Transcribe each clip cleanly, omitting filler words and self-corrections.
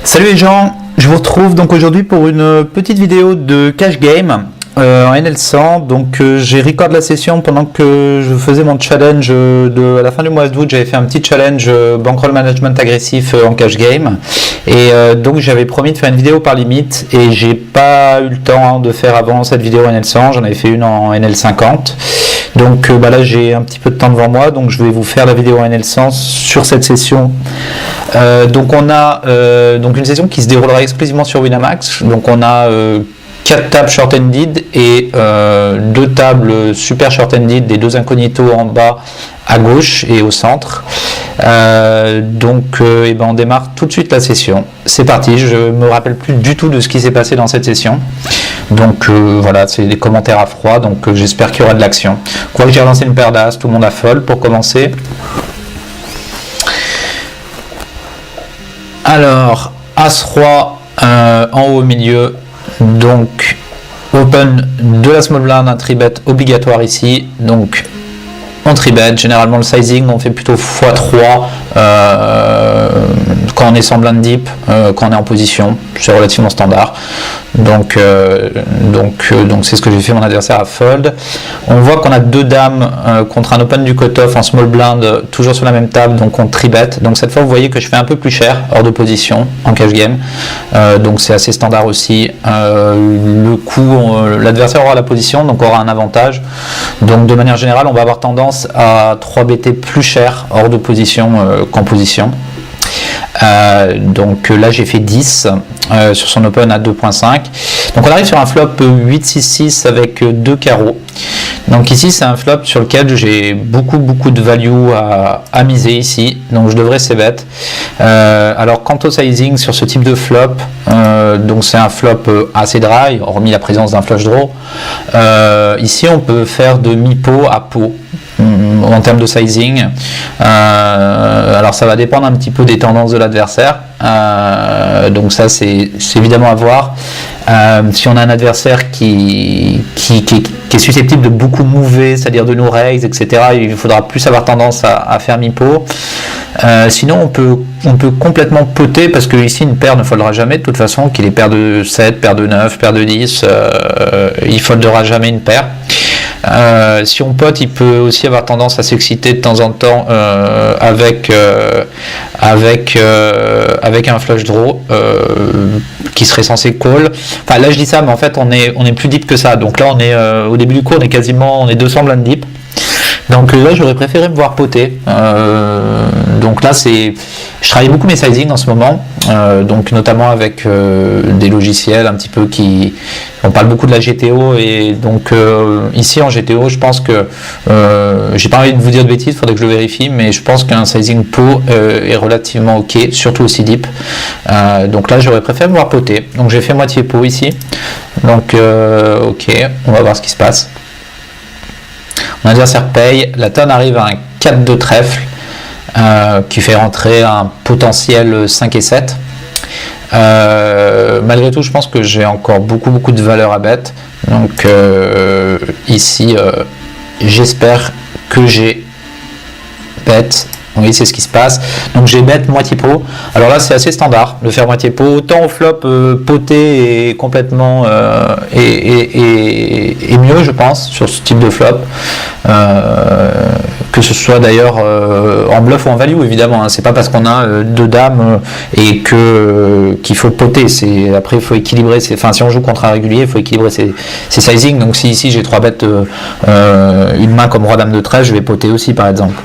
Salut les gens, je vous retrouve donc aujourd'hui pour une petite vidéo de cash game en NL100. Donc j'ai record la session pendant que je faisais mon challenge à la fin du mois d'août. J'avais fait un petit challenge bankroll management agressif en cash game et donc j'avais promis de faire une vidéo par limite et j'ai pas eu le temps de faire avant cette vidéo en NL100. J'en avais fait une en NL50. Donc là j'ai un petit peu de temps devant moi, donc je vais vous faire la vidéo en NL100 sur cette session. Donc on a donc une session qui se déroulera exclusivement sur Winamax. Donc on a 4 tables short-ended et 2 tables super short-ended, des 2 incognito en bas à gauche et au centre. On démarre tout de suite la session. C'est parti, je me rappelle plus du tout de ce qui s'est passé dans cette session. Donc voilà, c'est des commentaires à froid, donc j'espère qu'il y aura de l'action. Quoi que j'ai relancé une paire d'as, tout le monde a fold pour commencer. Alors, As-Roi en haut au milieu, donc open de la small blind, un tribet obligatoire ici, donc on tribet. Généralement le sizing on fait plutôt x3 quand on est sans blind deep, quand on est en position, c'est relativement standard. Donc c'est ce que j'ai fait. Mon adversaire a fold. On voit qu'on a 2 dames contre un open du cutoff en small blind, toujours sur la même table, donc on tribet. Donc cette fois vous voyez que je fais un peu plus cher hors de position en cash game, donc c'est assez standard aussi. Le coup, l'adversaire aura la position, donc aura un avantage. Donc de manière générale on va avoir tendance à 3BT plus cher hors de position qu'en position. Donc là j'ai fait 10 sur son open à 2.5. Donc on arrive sur un flop 8-6-6 avec 2 carreaux. Donc ici c'est un flop sur lequel j'ai beaucoup de value à miser ici, donc je devrais c-bet. Alors quant au sizing sur ce type de flop, donc c'est un flop assez dry, hormis la présence d'un flush draw. Ici on peut faire de mi-pot à pot en termes de sizing. Alors ça va dépendre un petit peu des tendances de l'adversaire, donc ça c'est évidemment à voir. Si on a un adversaire qui est susceptible de beaucoup mover, c'est-à-dire de nous raise, etc., il faudra plus avoir tendance à faire mi-pot. Sinon on peut complètement poter, parce que ici une paire ne foldera jamais de toute façon, qu'il est paire de 7, paire de 9, paire de 10, il foldera jamais une paire. Si on pote, il peut aussi avoir tendance à s'exciter de temps en temps avec un flush draw qui serait censé call. Enfin là je dis ça, mais en fait on est plus deep que ça. Donc là on est au début du cours, on est 200 blind deep. Donc là j'aurais préféré me voir poter. Donc là je travaille beaucoup mes sizing en ce moment, donc notamment avec des logiciels un petit peu on parle beaucoup de la GTO, et donc ici en GTO je pense que j'ai pas envie de vous dire de bêtises, il faudrait que je le vérifie, mais je pense qu'un sizing pot est relativement ok, surtout aussi deep. Donc là j'aurais préféré me voir poter, donc j'ai fait moitié pot ici. Donc ok, on va voir ce qui se passe. Mon adversaire paye, la turn arrive à un 4 de trèfle qui fait rentrer un potentiel 5 et 7. Malgré tout je pense que j'ai encore beaucoup de valeur à bet, donc ici j'espère que j'ai bet. Oui, c'est ce qui se passe. Donc j'ai bet moitié pot. Alors là c'est assez standard de faire moitié pot. Autant au flop poté est complètement et mieux je pense sur ce type de flop, que ce soit d'ailleurs en bluff ou en value évidemment, hein. C'est pas parce qu'on a 2 dames et qu'il faut poter. Après il faut équilibrer si on joue contre un régulier, il faut équilibrer ses sizing. Donc si ici j'ai 3 bêtes, une main comme roi dame de 13, je vais poter aussi par exemple.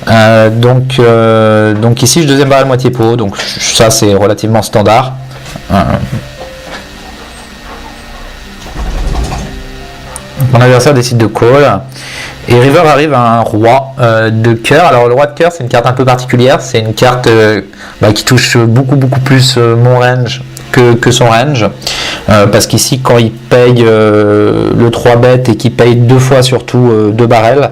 Donc ici je deuxième barrel moitié pot, donc ça c'est relativement standard. Mon adversaire décide de call et river arrive à un roi de cœur. Alors le roi de cœur c'est une carte un peu particulière, c'est une carte qui touche beaucoup plus mon range que son range, parce qu'ici quand il paye le 3 bet et qu'il paye 2 fois surtout 2 barrels,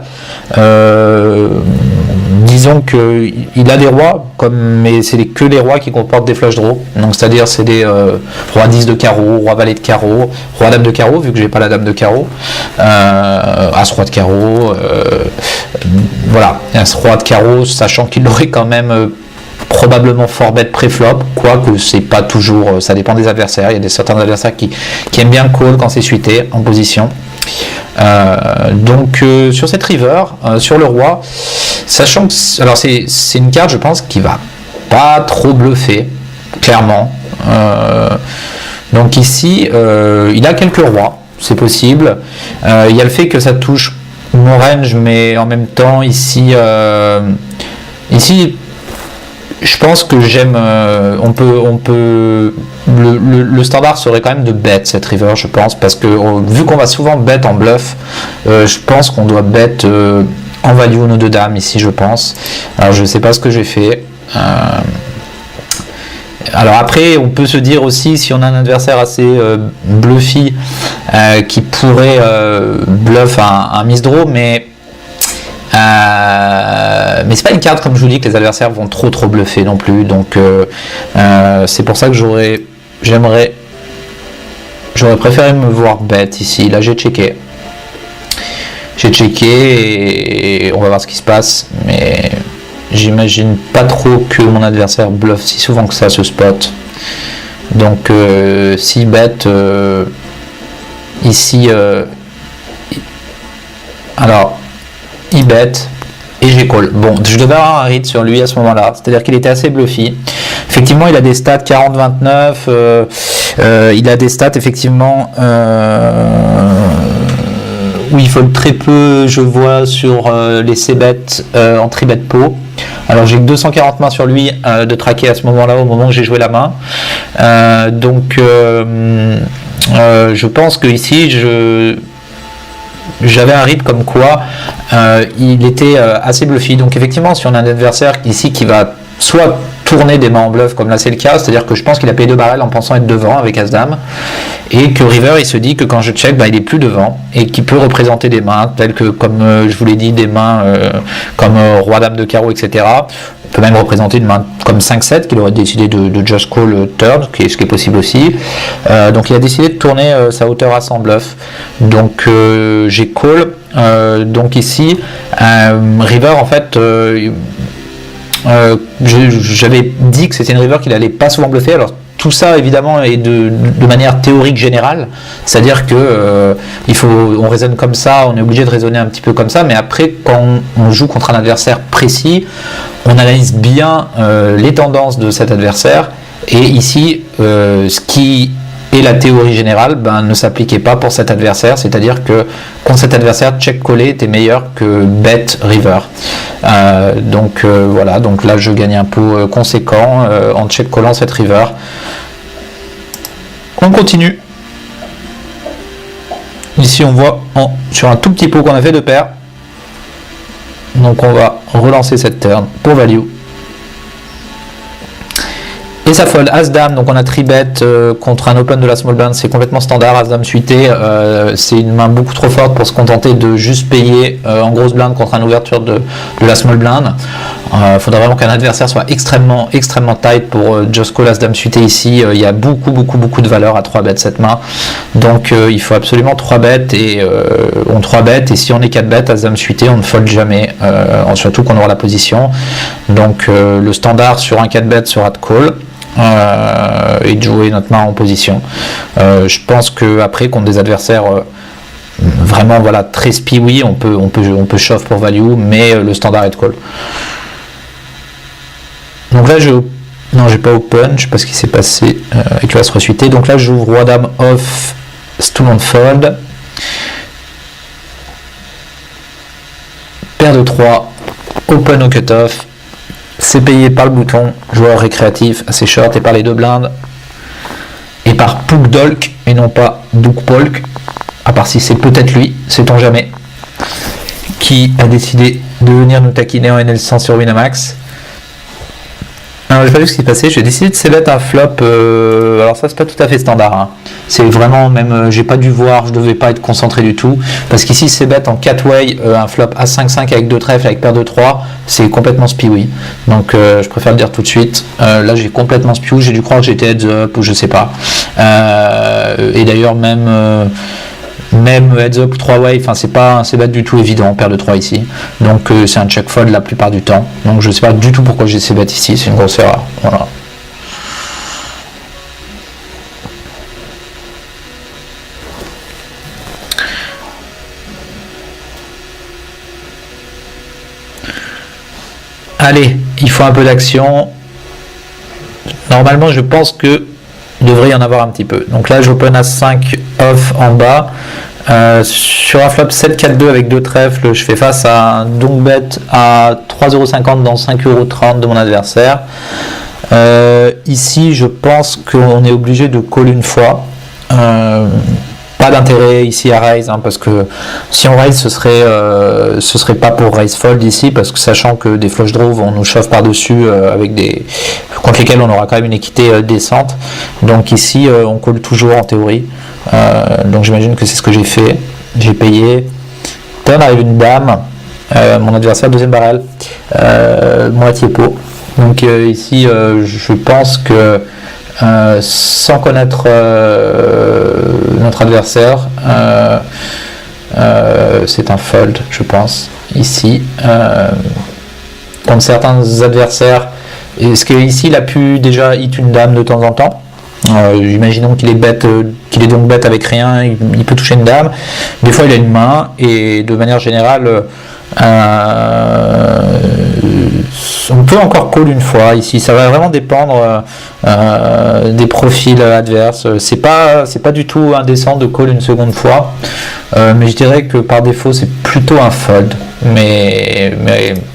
disons qu'il a des rois, mais c'est que les rois qui comportent des flush draws, donc c'est-à-dire c'est des roi 10 de carreau, roi valet de carreau, roi dame de carreau vu que j'ai pas la dame de carreau, as roi de carreau, voilà, as roi de carreau, sachant qu'il aurait quand même probablement fort bet pré-flop, quoique c'est pas toujours, ça dépend des adversaires. Il y a certains adversaires qui aiment bien call quand c'est suité en position. Donc sur cette river, sur le roi, sachant que alors c'est une carte, je pense, qui va pas trop bluffer, clairement. Donc ici, il a quelques rois, c'est possible. Il y a le fait que ça touche mon range, mais en même temps ici, je pense que j'aime. Le standard serait quand même de bet cette river, je pense, parce que vu qu'on va souvent bet en bluff, je pense qu'on doit bet en value nos deux dames ici, je pense. Alors je sais pas ce que j'ai fait. Alors après, on peut se dire aussi, si on a un adversaire assez bluffy qui pourrait bluff un misdraw, mais c'est pas une carte, comme je vous dis, que les adversaires vont trop bluffer non plus. Donc c'est pour ça que j'aurais préféré me voir bet ici. Là j'ai checké. Et on va voir ce qui se passe, mais j'imagine pas trop que mon adversaire bluffe si souvent que ça ce spot. Donc si bet ici, alors il bet et j'ai call. Bon, je devais avoir un read sur lui à ce moment-là, c'est-à-dire qu'il était assez bluffy. Effectivement, il a des stats 40-29, il a des stats effectivement où il faut très peu, je vois, sur les c-bet en tri-bet pot. Alors j'ai que 240 mains sur lui de traquer à ce moment-là, au moment où j'ai joué la main. Donc je pense que ici j'avais un read comme quoi il était assez bluffy. Donc effectivement, si on a un adversaire ici qui va soit tourner des mains en bluff, comme là c'est le cas, c'est-à-dire que je pense qu'il a payé 2 barrels en pensant être devant avec As-Dame, et que River il se dit que quand je check, il est plus devant, et qu'il peut représenter des mains telles que, comme je vous l'ai dit, des mains comme Roi-Dame de carreau, etc. On peut même représenter une main comme 5-7 qu'il aurait décidé de just call turn, ce qui est possible aussi. Donc il a décidé de tourner sa hauteur à 100 bluff. Donc j'ai call. Donc ici, River en fait, j'avais dit que c'était une river qu'il allait pas souvent bluffer. Alors tout ça évidemment est de manière théorique générale, c'est-à-dire que on raisonne comme ça, on est obligé de raisonner un petit peu comme ça, mais après quand on joue contre un adversaire précis, on analyse bien les tendances de cet adversaire, et ici ce qui est la théorie générale ne s'appliquait pas pour cet adversaire, c'est-à-dire que contre cet adversaire, check collé était meilleur que bet river. Donc voilà, donc là je gagne un pot conséquent en check collant cette river. On continue. Ici on voit sur un tout petit pot qu'on a fait de paire. Donc on va relancer cette turn pour value. Et ça fold As-Dame, donc on a tri-bet contre un open de la small blind, c'est complètement standard. As-Dame suité, c'est une main beaucoup trop forte pour se contenter de juste payer en grosse blind contre une ouverture de la small blind. Il faudra vraiment qu'un adversaire soit extrêmement tight pour just call As-Dame suité ici. Il y a beaucoup de valeur à 3 bet cette main, donc il faut absolument 3 bet, et on 3 bet, et si on est 4 bet As-Dame suité, on ne fold jamais, surtout qu'on aura la position. Donc le standard sur un 4 bet sera de call. Et de jouer notre main en position. Je pense que après contre des adversaires vraiment très spiwi, on peut shove pour value, mais le standard est de call. Donc là j'ai pas open, je sais pas ce qui s'est passé avec le as resuité. Donc là j'ouvre roi dame off, tout le monde fold, paire de 3, open au cutoff. C'est payé par le bouton, joueur récréatif assez short, et par les deux blindes, et par Puk Dolk et non pas Duk Polk, à part si c'est peut-être lui, sait-on jamais, qui a décidé de venir nous taquiner en NL100 sur Winamax. Alors j'ai pas vu ce qui s'est passé, j'ai décidé de c-bet un flop, alors ça c'est pas tout à fait standard, hein. C'est vraiment même, j'ai pas dû voir, je devais pas être concentré du tout, parce qu'ici c-bet en 4-way, un flop A5-5 avec 2 trèfles avec paire de 3, c'est complètement spiwi, donc je préfère le dire tout de suite. Là j'ai complètement spiwi, j'ai dû croire que j'étais heads up ou je sais pas, et d'ailleurs même Même heads up 3 way, enfin c'est pas un c-bet du tout évident, paire de 3 ici. Donc c'est un check fold la plupart du temps. Donc je sais pas du tout pourquoi j'ai c-bet ici, c'est une grosse erreur. Voilà. Allez, il faut un peu d'action. Normalement, je pense que il devrait y en avoir un petit peu. Donc là, j'open à 5 off en bas. Sur un flop 7-4-2 avec 2 trèfles, je fais face à un donk bet à 3,50€ dans 5,30€ de mon adversaire. Ici, je pense qu'on est obligé de call une fois. Pas d'intérêt ici à raise, hein, parce que si on raise, ce serait pas pour raise fold ici, parce que sachant que des flush draws, on nous chauffe par dessus avec des contre lesquels on aura quand même une équité décente. Donc ici, on call toujours en théorie. Donc j'imagine que c'est ce que j'ai fait. J'ai payé. Turn arrive une dame. Mon adversaire deuxième barrel, moitié pot. Donc ici, je pense que sans connaître notre adversaire, c'est un fold, je pense, ici. Contre certains adversaires, est-ce qu'ici il a pu déjà hit une dame de temps en temps? Imaginons qu'il est donc bête avec rien, il peut toucher une dame. Des fois il a une main, et de manière générale, on peut encore call une fois ici. Ça va vraiment dépendre des profils adverses. C'est pas du tout indécent de call une seconde fois, mais je dirais que par défaut c'est plutôt un fold, mais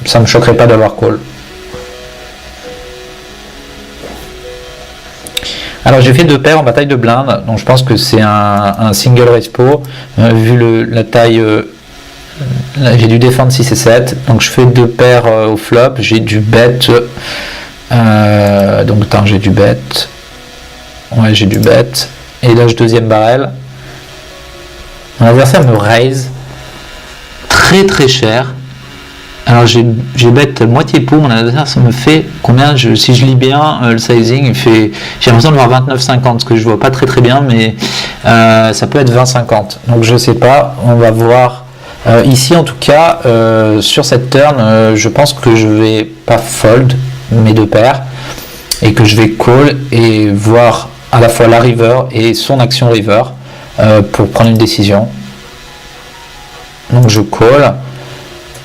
ça me choquerait pas d'avoir call. Alors j'ai fait 2 paires en bataille de blindes, donc je pense que c'est un single respo, vu la taille. Là, j'ai dû défendre 6 et 7, donc je fais 2 paires au flop, j'ai du bet, donc attends, j'ai du bet, et là je deuxième barrel. Mon adversaire me raise très très cher. Alors j'ai bet moitié pot, mon adversaire ça me fait combien, si je lis bien le sizing, j'ai l'impression de voir 29,50, ce que je vois pas très très bien, mais ça peut être 20,50, donc je sais pas, on va voir. Ici en tout cas, sur cette turn, je pense que je vais pas fold mes 2 paires, et que je vais call et voir à la fois la river et son action river pour prendre une décision. Donc je call.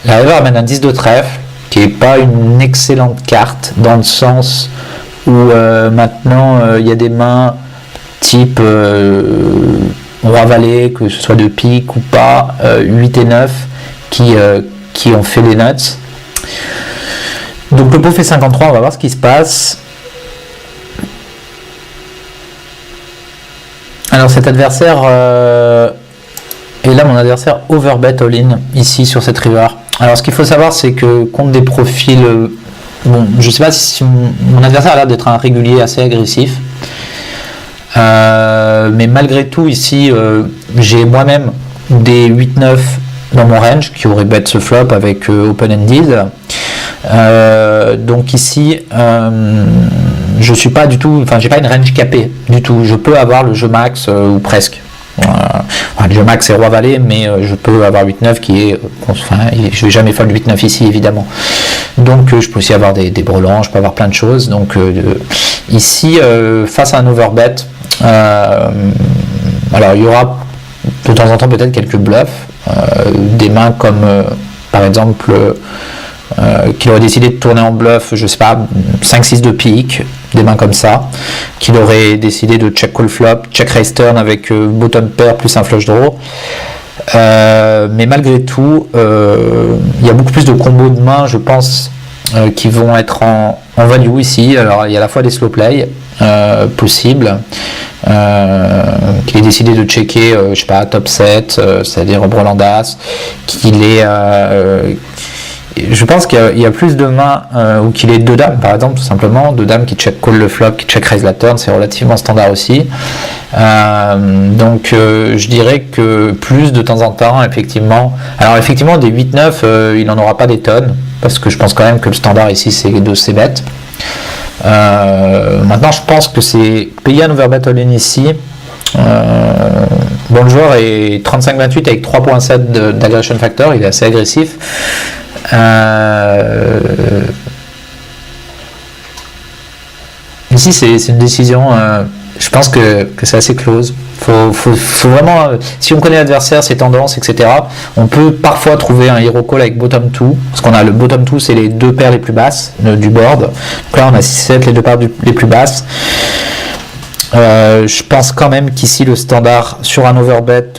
La river amène un 10 de trèfle, qui n'est pas une excellente carte, dans le sens où maintenant il y a des mains type roi valet, que ce soit de pique ou pas, 8 et 9 qui ont fait des nuts. Donc le pot fait 53, on va voir ce qui se passe. Alors cet adversaire, et là mon adversaire overbet all-in ici sur cette river. Alors ce qu'il faut savoir, c'est que contre des profils, bon, je sais pas si mon adversaire a l'air d'être un régulier assez agressif, mais malgré tout ici, j'ai moi-même des 8-9 dans mon range qui auraient bet ce flop avec open-ended. Donc ici, je suis pas du tout, enfin j'ai pas une range capée du tout. Je peux avoir le jeu max ou presque. Le jeu max c'est roi valet, mais je peux avoir 8-9 qui est, enfin, je vais jamais fold 8-9 ici évidemment. Donc je peux aussi avoir des brelans, je peux avoir plein de choses. Donc ici, face à un overbet, alors il y aura de temps en temps peut-être quelques bluffs, des mains comme par exemple qu'il aurait décidé de tourner en bluff, je sais pas, 5-6 de pique, des mains comme ça, qu'il aurait décidé de check call flop, check raise turn avec bottom pair plus un flush draw. Mais malgré tout, il y a beaucoup plus de combos de mains, je pense, qui vont être en value ici. Alors il y a à la fois des slow play possibles, qu'il ait décidé de checker, je sais pas, top 7, c'est-à-dire Brelandas, qu'il est je pense qu'il y a plus de mains ou qu'il est 2 dames par exemple, tout simplement 2 dames qui check call le flop, qui check raise la turn, c'est relativement standard aussi. Donc je dirais que plus de temps en temps, effectivement. Alors effectivement des 8-9 il n'en aura pas des tonnes, parce que je pense quand même que le standard ici c'est de c-bet. Maintenant je pense que c'est payer un overbet all-in ici, Bon, le joueur est 35-28 avec 3.7 d'aggression factor, il est assez agressif. Ici, c'est une décision, je pense que c'est assez close. Faut vraiment, si on connaît l'adversaire, ses tendances, etc., on peut parfois trouver un hero call avec bottom 2, parce qu'on a le bottom 2, c'est les deux paires les plus basses du board. Donc là, on a 6-7, les deux paires les plus basses. Je pense quand même qu'ici, le standard sur un overbet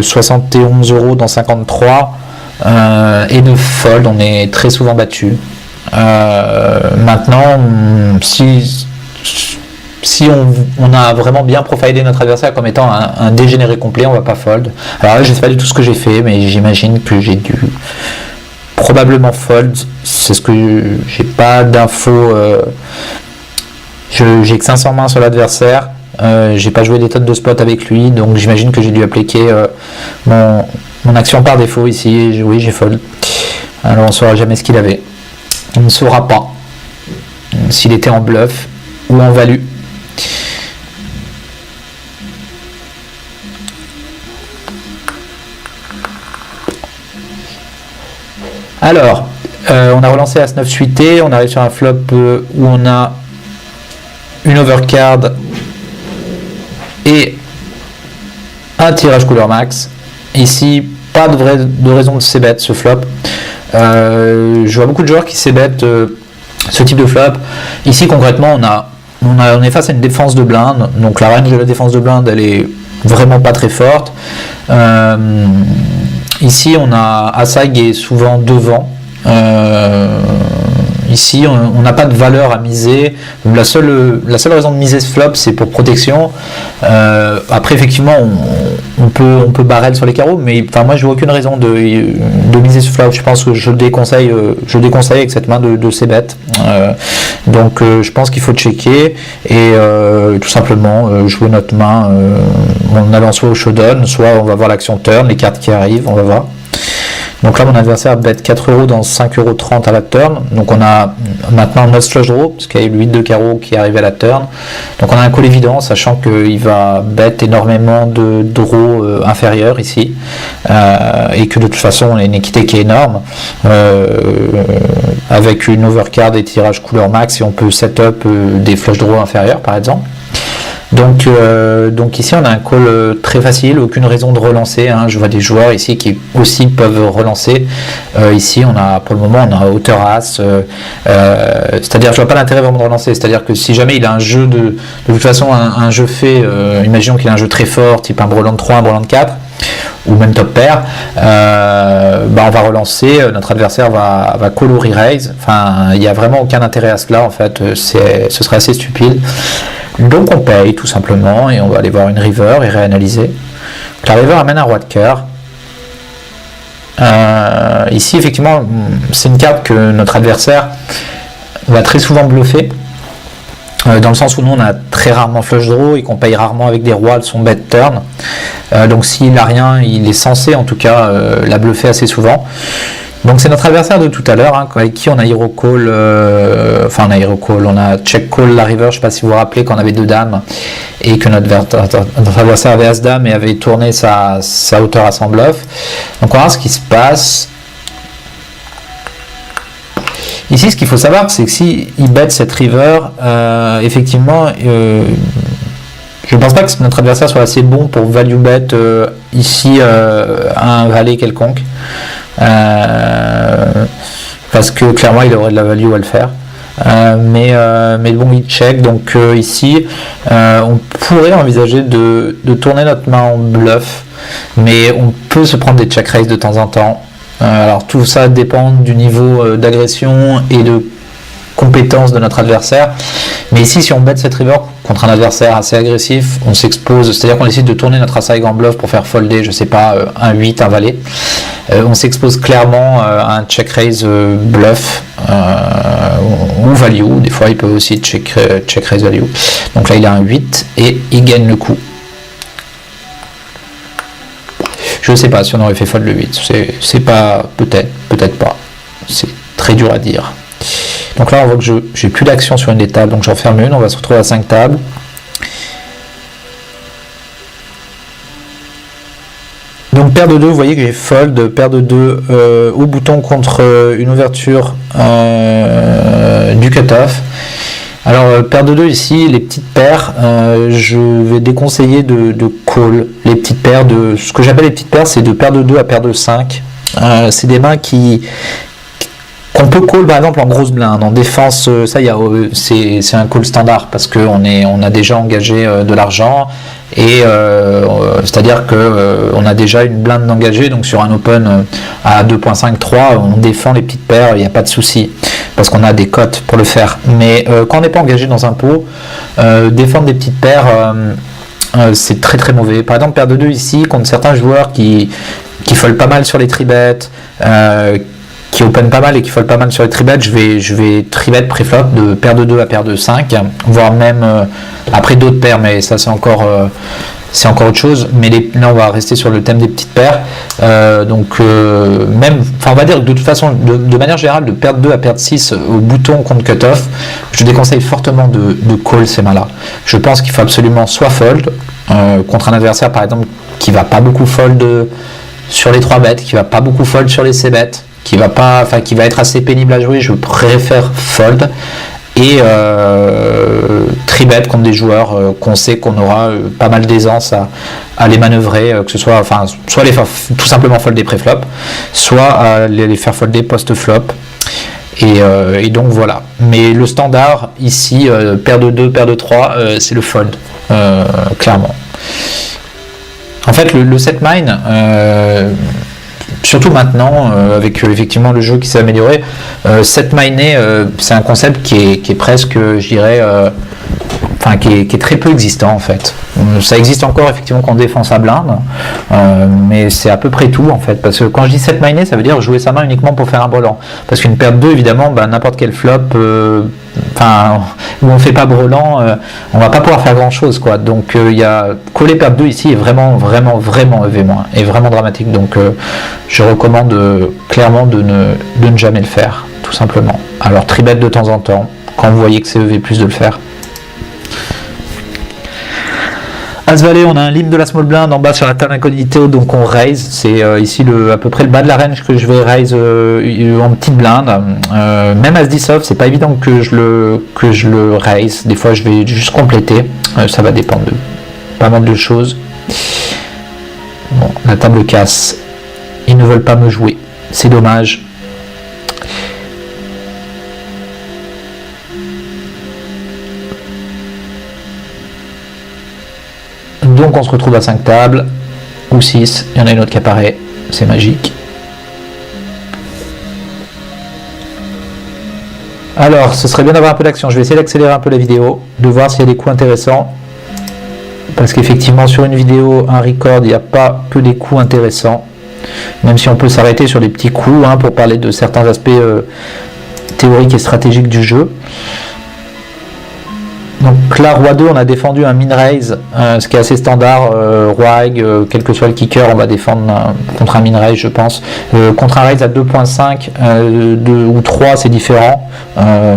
71 € dans 53 et de fold, on est très souvent battu. Maintenant, si on a vraiment bien profilé notre adversaire comme étant un dégénéré complet, on va pas fold. Alors là, je sais pas du tout ce que j'ai fait, mais j'imagine que j'ai dû probablement fold. C'est ce que j'ai pas d'infos. J'ai que 500 mains sur l'adversaire. J'ai pas joué des tonnes de spots avec lui, donc j'imagine que j'ai dû appliquer mon action par défaut ici. Et oui, j'ai fold. Alors on saura jamais ce qu'il avait. On ne saura pas s'il était en bluff ou en value. Alors, on a relancé As-9 suité, on arrive sur un flop où on a une overcard et un tirage couleur max. Ici, pas de raison de c-bet ce flop. Je vois beaucoup de joueurs qui c-bet ce type de flop. Ici, concrètement, on est face à une défense de blinde. Donc la range de la défense de blinde, elle est vraiment pas très forte. Ici, on a Asai qui est souvent devant. Ici, on n'a pas de valeur à miser. La seule raison de miser ce flop, c'est pour protection. Après, effectivement, on peut barrel sur les carreaux, mais moi, je vois aucune raison de miser ce flop. Je pense que je déconseille avec cette main de c-bet. Donc, je pense qu'il faut checker et tout simplement jouer notre main en allant soit au showdown, soit on va voir l'action turn, les cartes qui arrivent, on va voir. Donc là, mon adversaire bet 4 € dans 5,30 € à la turn. Donc on a maintenant notre flush draw, parce qu'il y a eu le 8 de carreau qui est arrivé à la turn. Donc on a un call évident, sachant qu'il va bet énormément de draws inférieurs ici. Et que de toute façon, on a une équité qui est énorme. Avec une overcard et tirage couleur max, et on peut set up des flush draws inférieurs, par exemple. Donc ici on a un call très facile, aucune raison de relancer. Je vois des joueurs ici qui aussi peuvent relancer. Ici pour le moment on a hauteur as, c'est-à-dire je vois pas l'intérêt vraiment de relancer. C'est-à-dire que si jamais il a un jeu de toute façon un jeu fait, imaginons qu'il a un jeu très fort, type un brelan de 3, un brelan de 4, ou même top pair, on va relancer, notre adversaire va call ou re-raise. Il n'y a vraiment aucun intérêt à cela en fait, ce serait assez stupide. Donc on paye tout simplement et on va aller voir une river et réanalyser. La river amène un roi de cœur. Ici effectivement c'est une carte que notre adversaire va très souvent bluffer. Dans le sens où nous on a très rarement flush draw et qu'on paye rarement avec des rois de son bet turn. Donc s'il n'a rien, il est censé en tout cas la bluffer assez souvent. Donc c'est notre adversaire de tout à l'heure, avec qui on a hero call, on a check call la river. Je ne sais pas si vous vous rappelez qu'on avait deux dames et que notre adversaire avait as dame et avait tourné sa hauteur à 100 bluff. Donc on va voir ce qui se passe. Ici, ce qu'il faut savoir, c'est que si il bet cette river, effectivement, je ne pense pas que notre adversaire soit assez bon pour value bet ici un valet quelconque. Parce que clairement il aurait de la value à le faire, mais bon, il check. Donc ici on pourrait envisager de tourner notre main en bluff, mais on peut se prendre des check raise de temps en temps. Alors tout ça dépend du niveau d'agression et de compétence de notre adversaire, mais ici si on bet cette river contre un adversaire assez agressif, on s'expose, c'est à dire qu'on décide de tourner notre as en bluff pour faire folder, je sais pas, un 8, un valet. On s'expose clairement à un check raise bluff ou value. Des fois il peut aussi check raise value. Donc là il a un 8 et il gagne le coup. Je sais pas si on aurait fait fold le 8, c'est pas, peut-être pas, c'est très dur à dire. Donc là on voit que j'ai plus d'action sur une des tables, donc j'en ferme une, on va se retrouver à 5 tables. Donc paire de 2, vous voyez que j'ai fold, paire de 2 au bouton contre une ouverture du cutoff. Alors paire de 2 ici, les petites paires, je vais déconseiller de call. Les petites paires de, ce que j'appelle les petites paires, c'est de paire de 2 à paire de 5. C'est des mains qu'on peut call par exemple en grosse blinde. En défense, ça c'est un call standard parce qu'on a déjà engagé de l'argent et c'est-à-dire qu'on a déjà une blinde engagée, donc sur un open à 2.5-3, on défend les petites paires, il n'y a pas de souci parce qu'on a des cotes pour le faire. Mais quand on n'est pas engagé dans un pot, défendre des petites paires, c'est très très mauvais. Par exemple, paire de 2 ici contre certains joueurs qui foldent pas mal sur les tribets, qui open pas mal et qui fold pas mal sur les tribets, je vais tribet préflop de paire de 2 à paire de 5, voire même après d'autres paires, mais ça c'est encore autre chose. Mais là on va rester sur le thème des petites paires. On va dire que de toute façon, de manière générale, de paire de 2 à paire de 6 au bouton contre cutoff, je déconseille fortement de call ces mains-là. Je pense qu'il faut absolument soit fold contre un adversaire par exemple qui va pas beaucoup fold sur les 3 bêtes, qui va pas beaucoup fold sur les C bêtes, qui va être assez pénible à jouer, je préfère fold, et tribet contre des joueurs qu'on sait qu'on aura pas mal d'aisance à les manœuvrer, que ce soit, soit les faire tout simplement folder pré-flop, soit les faire folder post-flop. Et donc voilà. Mais le standard ici, paire de 2, paire de 3, c'est le fold, clairement. En fait, le set mine, surtout maintenant, avec effectivement le jeu qui s'est amélioré, set miner, c'est un concept qui est presque, je dirais, qui est très peu existant en fait. Ça existe encore effectivement quand on défend sa blinde, mais c'est à peu près tout en fait, parce que quand je dis set miner, ça veut dire jouer sa main uniquement pour faire un brelan, parce qu'une paire de 2 évidemment, n'importe quel flop, où on fait pas brelan, on va pas pouvoir faire grand chose quoi. Donc il y a coller paire de 2 ici est vraiment EV- et vraiment dramatique, donc je recommande clairement de ne jamais le faire, tout simplement. Alors tribet de temps en temps quand vous voyez que c'est EV+ de le faire. As-Valet, on a un limbe de la small blind en bas sur la table incognito, donc on raise. C'est ici à peu près le bas de la range que je vais raise en petite blinde. Même As-10 off, c'est pas évident que je le raise. Des fois, je vais juste compléter. Ça va dépendre de pas mal de choses. Bon, la table casse. Ils ne veulent pas me jouer. C'est dommage. Donc on se retrouve à 5 tables, ou 6, il y en a une autre qui apparaît, c'est magique. Alors, ce serait bien d'avoir un peu d'action, je vais essayer d'accélérer un peu la vidéo, de voir s'il y a des coups intéressants. Parce qu'effectivement sur une vidéo, un record, il n'y a pas que des coups intéressants. Même si on peut s'arrêter sur les petits coups, pour parler de certains aspects théoriques et stratégiques du jeu. Donc là, Roi 2, on a défendu un min raise, ce qui est assez standard. Roi Egg, quel que soit le kicker, on va défendre contre un min raise, je pense. Contre un raise à 2.5 ou 3, c'est différent.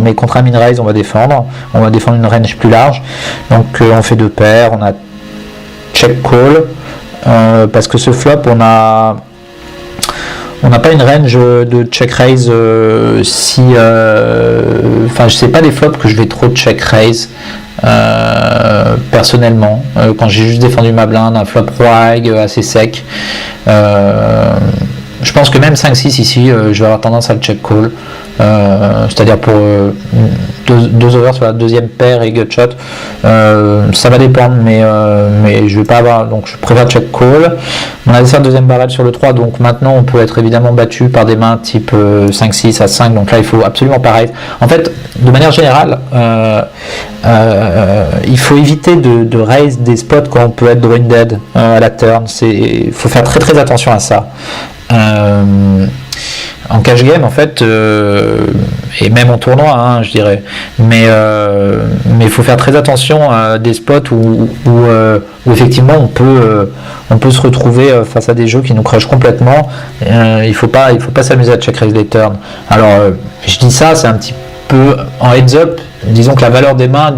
Mais contre un min raise, on va défendre. On va défendre une range plus large. Donc on fait 2 paires, on a check call. Parce que ce flop, on n'a pas une range de check raise si je sais pas des flops que je vais trop check raise personnellement quand j'ai juste défendu ma blinde, un flop roi egg assez sec, je pense que même 5-6 ici je vais avoir tendance à le check call, c'est-à-dire pour deux overs sur la deuxième paire et gut shot, ça va dépendre, mais je vais pas avoir, donc je préfère check call. On a laissé un deuxième barrel sur le 3, donc maintenant on peut être évidemment battu par des mains type 5-6 à 5, donc là il faut absolument pareil. En fait, de manière générale, il faut éviter de raise des spots quand on peut être drawing dead à la turn, il faut faire très très attention à ça. En cash game en fait, et même en tournoi je dirais, mais il faut faire très attention à des spots où effectivement on peut se retrouver face à des jeux qui nous crushent complètement. Il faut pas s'amuser à check raise les turns. Alors je dis ça, c'est un petit peu en heads up, disons que la valeur des mains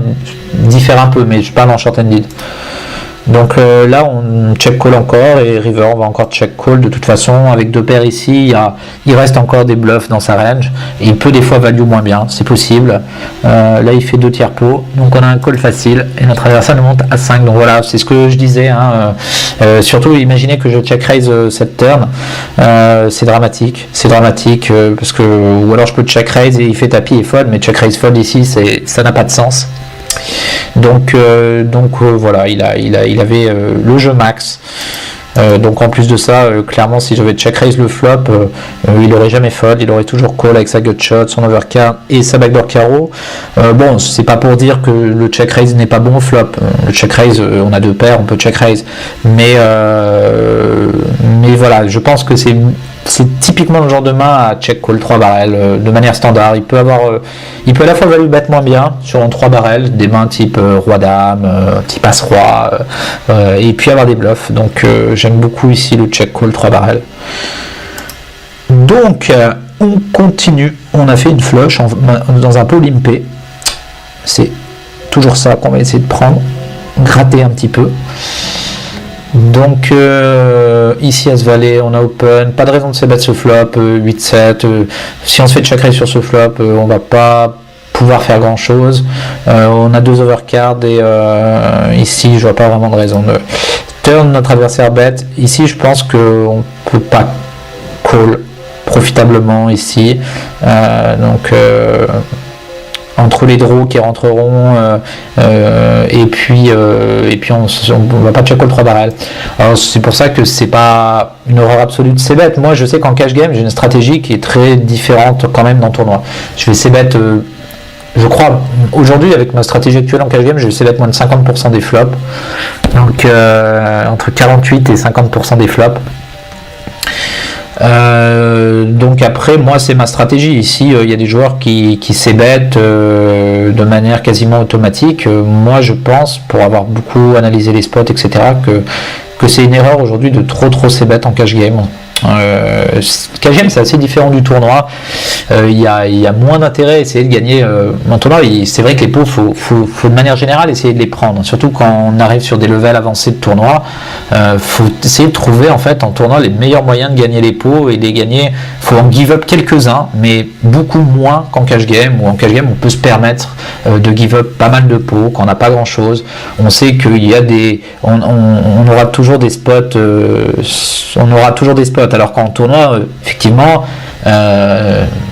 diffère un peu, mais je parle en short and lead. Donc là on check call encore et river on va encore check call de toute façon. Avec deux paires ici il reste encore des bluffs dans sa range et il peut des fois value moins bien, c'est possible. Là il fait 2 tiers pot, donc on a un call facile et notre adversaire nous monte à 5. Donc voilà, c'est ce que je disais, hein. Surtout imaginez que je check raise cette turn, c'est dramatique parce que, ou alors je peux check raise et il fait tapis et fold, mais check raise fold ici ça n'a pas de sens. Donc voilà, il avait le jeu max. Donc en plus de ça, clairement si j'avais check raise le flop, il aurait jamais fold, il aurait toujours call avec sa gut shot, son overcard et sa backdoor carreau. Bon, c'est pas pour dire que le check raise n'est pas bon au flop. Le check raise, on a deux paires, on peut check raise, mais voilà, je pense que c'est typiquement le genre de main à check call 3 barrels de manière standard. Il peut à la fois value bet moins bien sur un 3 barrels, des mains type roi dame, type as roi, et puis avoir des bluffs. Donc j'aime beaucoup ici le check call 3 barrels. Donc on continue, on a fait une flush dans un pot limpé. C'est toujours ça qu'on va essayer de prendre, gratter un petit peu. Donc ici As Valet, on a open, pas de raison de se battre ce flop, 8-7, si on se fait check raise sur ce flop, on va pas pouvoir faire grand chose. On a deux overcards et ici je vois pas vraiment de raison de turn notre adversaire bet. Ici je pense qu'on peut pas call profitablement ici, donc entre les draws qui rentreront et puis on va pas check call 3 barrels. Alors c'est pour ça que c'est pas une horreur absolue de c-bet. Moi je sais qu'en cash game j'ai une stratégie qui est très différente quand même dans le tournoi. Je vais c-bet je crois aujourd'hui avec ma stratégie actuelle en cash game je vais c-bet moins de 50% des flops, donc entre 48 et 50% des flops. Donc après moi c'est ma stratégie ici, il y a des joueurs qui s'ébêtent de manière quasiment automatique. Moi je pense, pour avoir beaucoup analysé les spots etc, que c'est une erreur aujourd'hui de trop s'ébêter en cash game. Cash game c'est assez différent du tournoi, il y a moins d'intérêt à essayer de gagner en tournoi. C'est vrai que les pots faut de manière générale essayer de les prendre, surtout quand on arrive sur des levels avancés de tournoi. Faut essayer de trouver en fait en tournoi les meilleurs moyens de gagner les pots et les gagner. Faut en give up quelques-uns mais beaucoup moins qu'en cash game, où en cash game on peut se permettre de give up pas mal de pots quand on n'a pas grand chose. On sait qu'il y a on aura toujours des spots, alors qu'en tournoi effectivement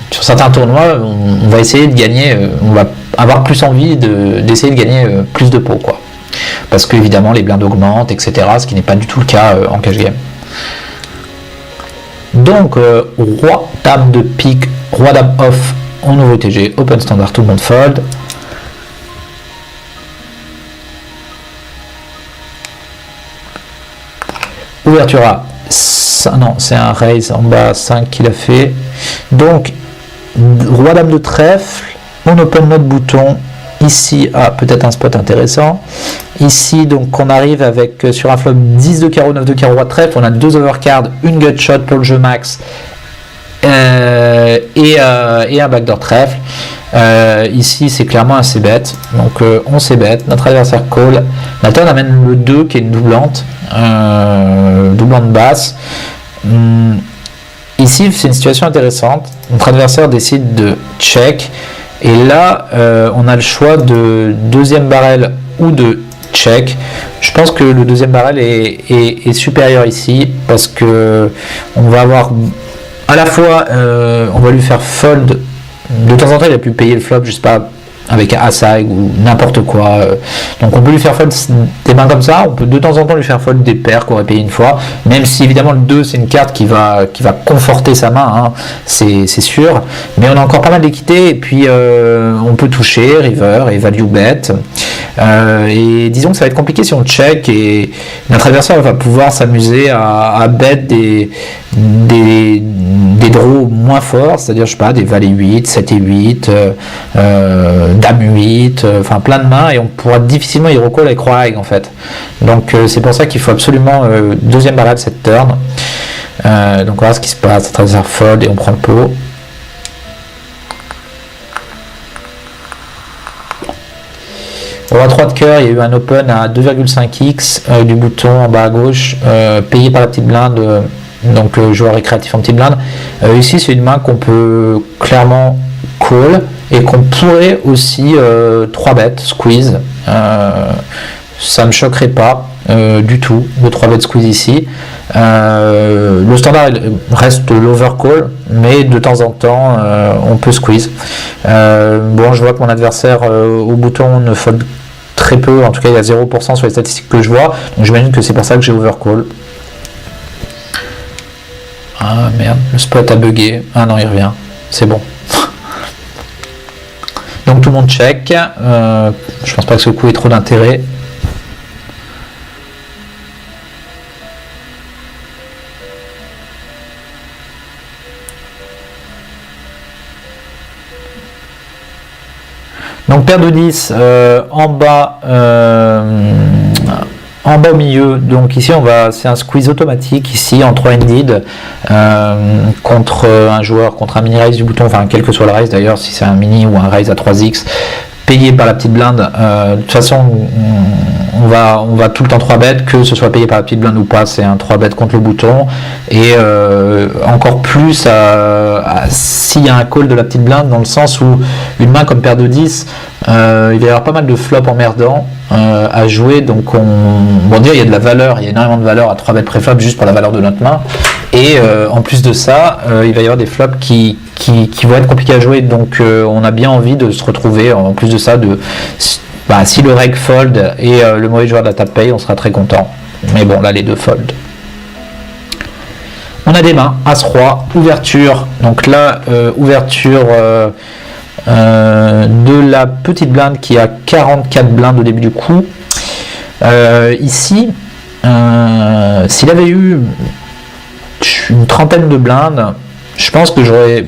sur certains tournois on va essayer de gagner, on va avoir plus envie d'essayer de gagner plus de pots quoi, parce que évidemment les blindes augmentent etc, ce qui n'est pas du tout le cas en cash game. Donc roi dame de pique, roi dame off en nouveau TG, open standard, tout le monde fold. Ouverture à non, c'est un raise en bas 5 qu'il a fait. Donc roi dame de trèfle, on open notre bouton ici peut-être un spot intéressant ici. Donc on arrive avec sur un flop 10 de carreau, 9 de carreau, roi de trèfle, on a deux overcards, une gut shot pour le jeu max et un backdoor trèfle. Ici c'est clairement un c-bet, donc on c-bet, notre adversaire call, la turn amène le 2 qui est une doublante basse. Ici c'est une situation intéressante, notre adversaire décide de check et là on a le choix de deuxième barrel ou de check. Je pense que le deuxième barrel est supérieur ici parce que on va avoir à la fois on va lui faire fold. De temps en temps, il a pu payer le flop, je sais pas, avec un As-High ou n'importe quoi. Donc on peut lui faire fold des mains comme ça, on peut de temps en temps lui faire fold des paires qu'on aurait payé une fois, même si évidemment le 2 c'est une carte qui va conforter sa main, hein, c'est sûr. Mais on a encore pas mal d'équité et puis on peut toucher, river et value bet. Et disons que ça va être compliqué si on check et notre adversaire va pouvoir s'amuser à bet des draws moins forts, c'est-à-dire je sais pas, des valets 8, 7 et 8, dame 8, enfin plein de mains et on pourra difficilement y recall avec roi high en fait. Donc c'est pour ça qu'il faut absolument deuxième barrel cette turn. Donc voilà ce qui se passe, notre adversaire fold et on prend le pot. Roi 3 de cœur, il y a eu un open à 2,5x du bouton en bas à gauche, payé par la petite blinde, donc joueur récréatif en petite blinde. Ici, c'est une main qu'on peut clairement call et qu'on pourrait aussi 3 bet, squeeze. Ça ne me choquerait pas du tout de 3 bet squeeze ici. Le standard reste l'overcall, mais de temps en temps on peut squeeze. Bon, je vois que mon adversaire au bouton ne fold très peu, en tout cas il y a 0% sur les statistiques que je vois, donc j'imagine que c'est pour ça que j'ai overcall. Ah merde, le spot a bugué. Ah non, il revient, c'est bon. Donc tout le monde check. Je pense pas que ce coup ait trop d'intérêt. Donc paire de 10 en bas au milieu. Donc ici c'est un squeeze automatique ici en 3-handed contre un joueur, contre un mini raise du bouton, enfin quel que soit le raise d'ailleurs, si c'est un mini ou un raise à 3x payé par la petite blinde. De toute façon on va tout le temps 3 bet, que ce soit payé par la petite blinde ou pas, c'est un 3 bet contre le bouton. Et encore plus s'il y a un call de la petite blinde, dans le sens où une main comme paire de 10, il va y avoir pas mal de flops emmerdants à jouer, donc il y a de la valeur, il y a énormément de valeur à 3 bet préflop juste pour la valeur de notre main. Et en plus de ça, il va y avoir des flops qui vont être compliqués à jouer, donc on a bien envie de se retrouver, en plus de ça, si le reg fold et le mauvais joueur de la table paye, on sera très content. Mais bon, là les deux fold. On a des mains, As-Roi, ouverture, donc là, ouverture de la petite blinde qui a 44 blindes au début du coup. Ici, s'il avait eu une trentaine de blindes, je pense que j'aurais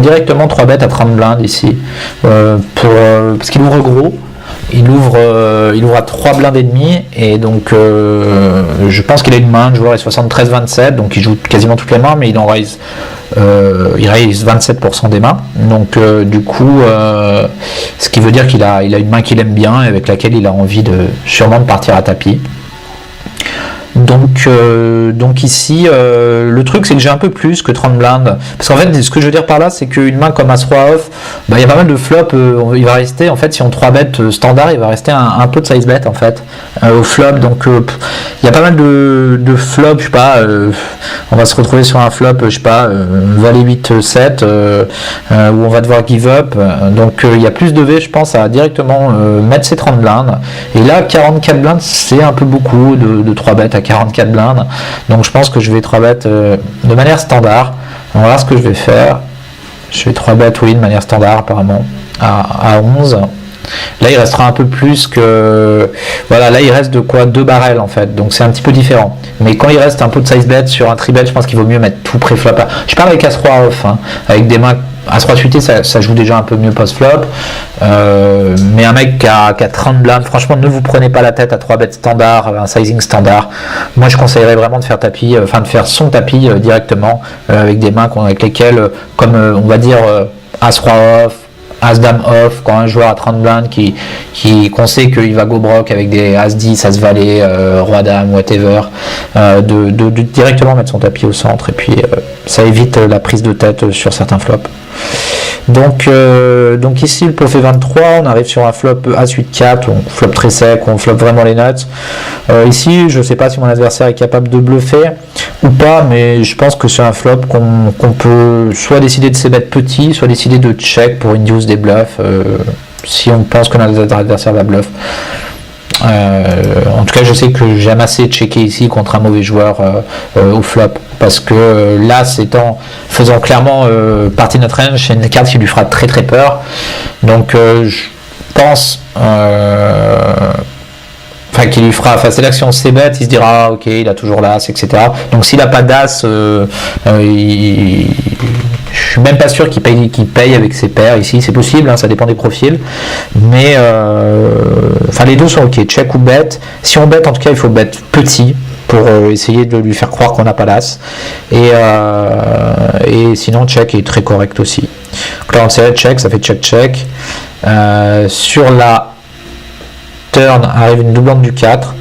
directement 3 bêtes à 30 blindes ici, parce qu'il ouvre gros. Il ouvre à 3 blindes et demi, et donc je pense qu'il a une main, le joueur est 73-27, donc il joue quasiment toutes les mains, mais il raise 27% des mains, donc du coup ce qui veut dire qu'il a une main qu'il aime bien et avec laquelle il a envie sûrement de partir à tapis. Donc ici, le truc c'est que j'ai un peu plus que 30 blindes. Parce qu'en fait, ce que je veux dire par là, c'est qu'une main comme As-Roi off, il y a pas mal de flops. Il va rester, en fait, si on 3 bet standard, il va rester un peu de size bet en fait au flop. Donc il y a pas mal de flops, je sais pas, on va se retrouver sur un flop, je sais pas, Valet 8-7, où on va devoir give up. Donc il y a plus de V, je pense, à directement mettre ces 30 blindes. Et là, 44 blindes, c'est un peu beaucoup de 3 bêtes à 44 blindes, donc je pense que je vais 3 bet de manière standard. On va voir ce que je vais faire. Je vais 3 bet oui de manière standard apparemment à 11. Là il restera un peu plus que, voilà, là il reste de quoi 2 barrels en fait, donc c'est un petit peu différent. Mais quand il reste un peu de size bet sur un tri-bet, je pense qu'il vaut mieux mettre tout pré-flop. Je parle avec As-Roi off, hein, avec des mains As-Roi suité, ça joue déjà un peu mieux post-flop, mais un mec qui a 30 blindes, franchement ne vous prenez pas la tête à 3 bêtes standard, un sizing standard. Moi je conseillerais vraiment de faire tapis, de faire son tapis directement avec des mains avec lesquelles, comme on va dire As-Roi off, As-Dame off, quand un joueur a 30 blindes qu'on sait qu'il va go broke avec des As-10, As-Valet, Roi-Dame, whatever, de directement mettre son tapis au centre, et puis ça évite la prise de tête sur certains flops. Donc ici le pot fait 23, on arrive sur un flop As-8-4, on flop très sec, on flop vraiment les nuts. Ici je sais pas si mon adversaire est capable de bluffer ou pas, mais je pense que c'est un flop qu'on peut soit décider de c-bet petit, soit décider de check pour induce des bluffs, si on pense que notre adversaire va bluff. En tout cas je sais que j'aime assez checker ici contre un mauvais joueur au flop, parce que là c'est en faisant clairement partie de notre range, c'est une carte qui lui fera très très peur, donc je pense qui lui fera, c'est l'action C-bet, il se dira ok il a toujours l'as, etc. Donc s'il n'a pas d'as, je suis même pas sûr qu'il paye avec ses paires ici, c'est possible, hein, ça dépend des profils, mais les deux sont ok, check ou bet. Si on bet, en tout cas il faut bet petit pour essayer de lui faire croire qu'on n'a pas l'as, et sinon check est très correct aussi. Donc là on sait check, ça fait check. Sur la turn arrive une doublante du 4.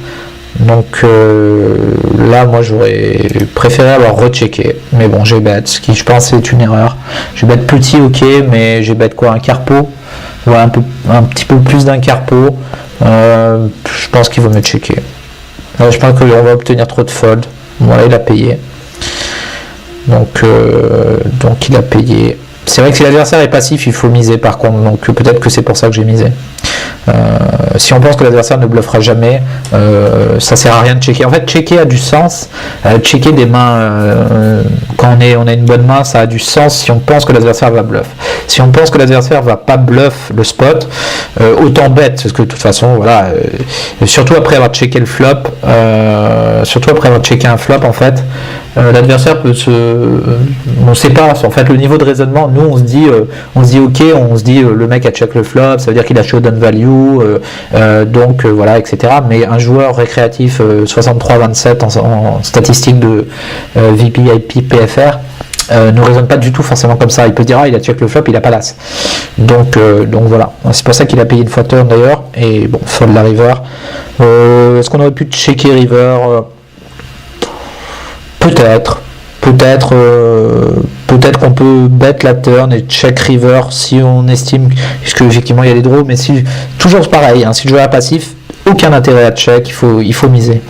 Donc là, moi, j'aurais préféré avoir rechecké. Mais bon, j'ai bet, ce qui, je pense, est une erreur. J'ai bet petit, ok, mais j'ai bet quoi, un carpo, ouais, un petit peu plus d'un carpo. Je pense qu'il vaut mieux checker. Là, je pense qu'on va obtenir trop de fold. Voilà, il a payé. Donc il a payé. C'est vrai que si l'adversaire est passif, il faut miser par contre. Donc peut-être que c'est pour ça que j'ai misé. Si on pense que l'adversaire ne bluffera jamais, ça sert à rien de checker. En fait, checker a du sens. Checker des mains quand on a une bonne main, ça a du sens si on pense que l'adversaire va bluff. Si on pense que l'adversaire va pas bluff le spot, autant bet, parce que de toute façon, voilà, surtout après avoir checké le flop, surtout après avoir checké un flop, en fait, l'adversaire peut on sait pas, en fait, le niveau de raisonnement, nous on se dit ok, on se dit le mec a check le flop, ça veut dire qu'il a showdown value, donc voilà, etc. Mais un joueur récréatif 63-27 en statistique de VPIP PFR ne raisonne pas du tout forcément comme ça. Il peut dire il a check le flop, il a pas l'as. Donc voilà, c'est pour ça qu'il a payé une fois turn d'ailleurs. Et bon, fold la river. Est-ce qu'on aurait pu checker river? Peut-être qu'on peut bet la turn et check river si on estime, puisque effectivement il y a les draws, mais si, toujours pareil, hein, si le joueur est passif, aucun intérêt à check, il faut miser.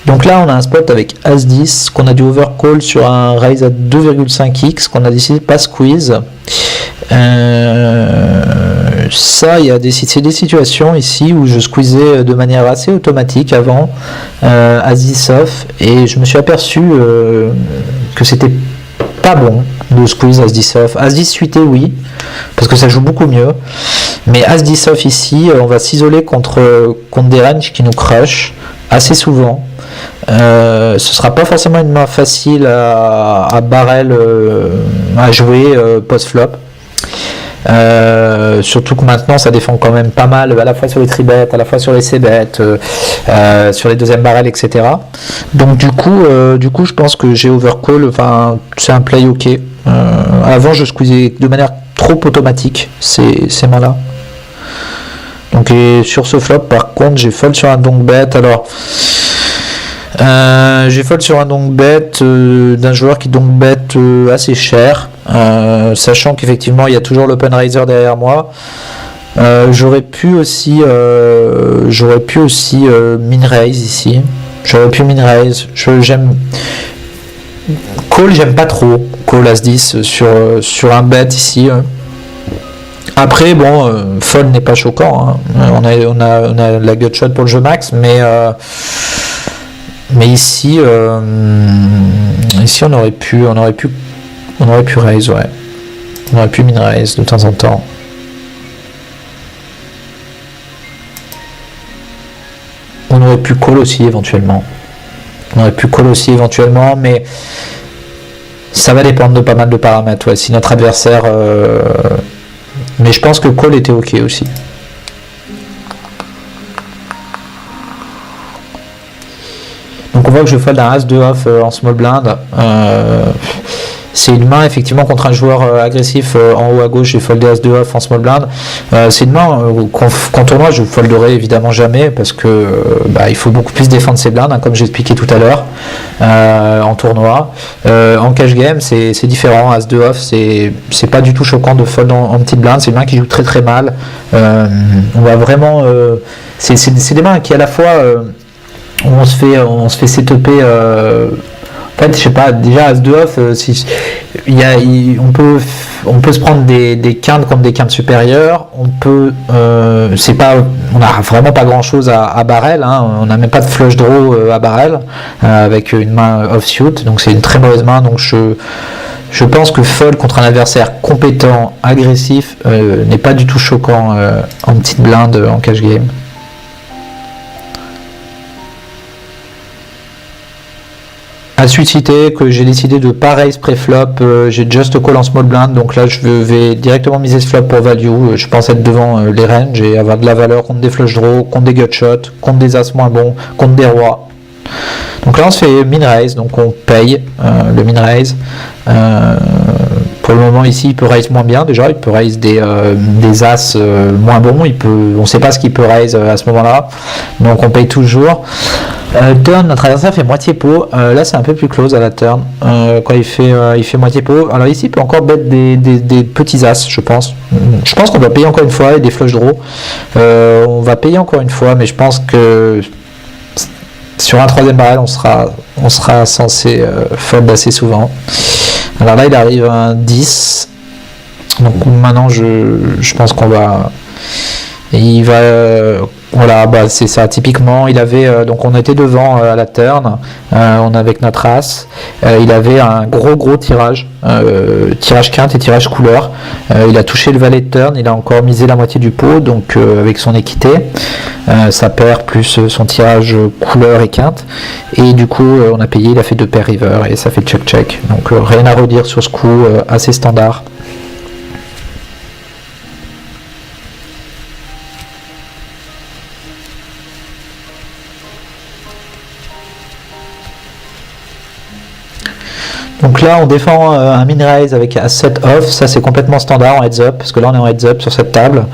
Donc là on a un spot avec As-10 qu'on a dû overcall sur un raise à 2,5x qu'on a décidé de pas squeeze. Ça, il y a des situations ici où je squeezais de manière assez automatique avant As-10 off et je me suis aperçu que c'était pas bon de squeeze As-10 off. As-10 suité, oui, parce que ça joue beaucoup mieux, mais As-10 off ici, on va s'isoler contre des ranges qui nous crush assez souvent. Ce sera pas forcément une main facile à barrel à jouer post-flop. Surtout que maintenant ça défend quand même pas mal à la fois sur les tribets, à la fois sur les c-bets, sur les deuxièmes barrels, etc. Donc du coup je pense que j'ai overcall, enfin c'est un play ok. Avant je squeezais de manière trop automatique ces mains là. Donc et sur ce flop par contre j'ai fold sur un donk bet. Alors j'ai fold sur un donk bet d'un joueur qui donk bet assez cher, sachant qu'effectivement il y a toujours l'open raiser derrière moi. J'aurais pu aussi min raise ici. J'aurais pu min raise. J'aime call, j'aime pas trop call As-10 sur un bet ici. Après bon, fold n'est pas choquant, hein. On a la gutshot pour le jeu max, mais ici on aurait pu raise, ouais. On aurait pu min raise de temps en temps. On aurait pu call aussi éventuellement. Mais ça va dépendre de pas mal de paramètres. Ouais. Si notre adversaire, mais je pense que call était ok aussi. Donc on voit que je fold un As-2 off en small blind. C'est une main effectivement contre un joueur agressif en haut à gauche. J'ai foldé As-2 off en small blind. C'est une main qu'en tournoi je folderai évidemment jamais parce que il faut beaucoup plus défendre ses blinds, hein, comme j'ai expliqué tout à l'heure en tournoi. En cash game c'est différent. As-2 off c'est pas du tout choquant de fold en petite blind. C'est une main qui joue très très mal. On va vraiment c'est des mains qui à la fois on se fait setuper. En fait, je sais pas, déjà As-2 off, on peut se prendre des quintes contre des quintes supérieures. On a vraiment pas grand chose à barrel, hein, on n'a même pas de flush draw à barrel avec une main offsuit, donc c'est une très mauvaise main. Donc je pense que fold contre un adversaire compétent, agressif, n'est pas du tout choquant en petite blinde en cash game. À susciter que j'ai décidé de pas raise pré-flop, j'ai just call en small blind, donc là je vais directement miser ce flop pour value. Je pense être devant les ranges et avoir de la valeur contre des flush draws, contre des gutshots, contre des as moins bons, contre des rois. Donc là on se fait min raise, donc on paye le min raise. Pour le moment simplement ici il peut raise moins bien déjà, il peut raise des as moins bons, on ne sait pas ce qu'il peut raise à ce moment-là, donc on paye toujours. Turn, notre adversaire fait moitié pot, là c'est un peu plus close à la turn, quand il fait moitié pot. Alors ici il peut encore bet des petits as, je pense qu'on doit payer encore une fois, et des flush draw, on va payer encore une fois, mais je pense que sur un troisième barrel on sera censé fold assez souvent. Alors là il arrive à un 10, donc maintenant je pense qu'on va, il va voilà, bah c'est ça, typiquement il avait donc on était devant à la turn, on avec notre as, il avait un gros tirage, tirage quinte et tirage couleur, il a touché le valet de turn, il a encore misé la moitié du pot, donc avec son équité, ça perd plus son tirage couleur et quinte, et du coup on a payé, il a fait 2 paires river et ça fait check, donc rien à redire sur ce coup, assez standard. Donc là on défend un min raise avec un set off, ça c'est complètement standard en heads up, parce que là on est en heads up sur cette table,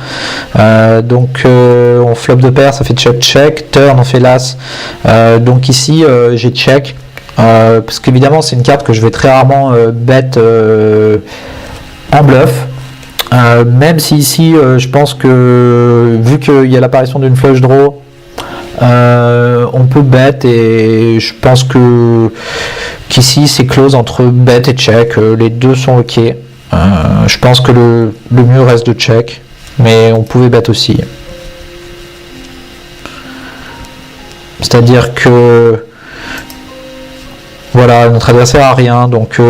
donc on flop de paire, ça fait check, turn on fait l'as, donc ici j'ai check, parce qu'évidemment c'est une carte que je vais très rarement bet en bluff, même si ici je pense que vu qu'il y a l'apparition d'une flush draw, on peut bet, et je pense qu'ici c'est close entre bet et check, les deux sont ok, je pense que le mieux reste de check, mais on pouvait bet aussi, c'est à dire que voilà, notre adversaire a rien, donc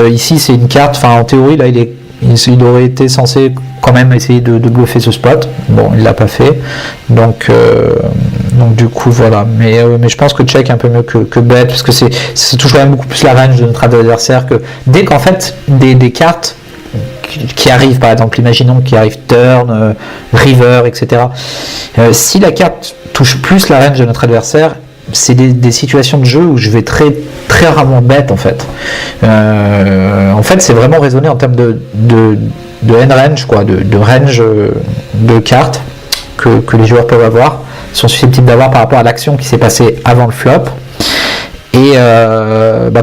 ici c'est une carte, enfin en théorie là il aurait été censé quand même essayer de bluffer ce spot. Bon, il l'a pas fait, donc du coup voilà. Mais je pense que check est un peu mieux que bet, parce que ça touche quand même beaucoup plus la range de notre adversaire, que dès qu'en fait des cartes qui arrivent, par exemple, imaginons qu'il arrive turn, river, etc. Si la carte touche plus la range de notre adversaire, c'est des situations de jeu où je vais très rarement bet en fait. En fait, c'est vraiment raisonné en termes de end range, quoi, de range de cartes que les joueurs peuvent avoir, sont susceptibles d'avoir par rapport à l'action qui s'est passée avant le flop. Et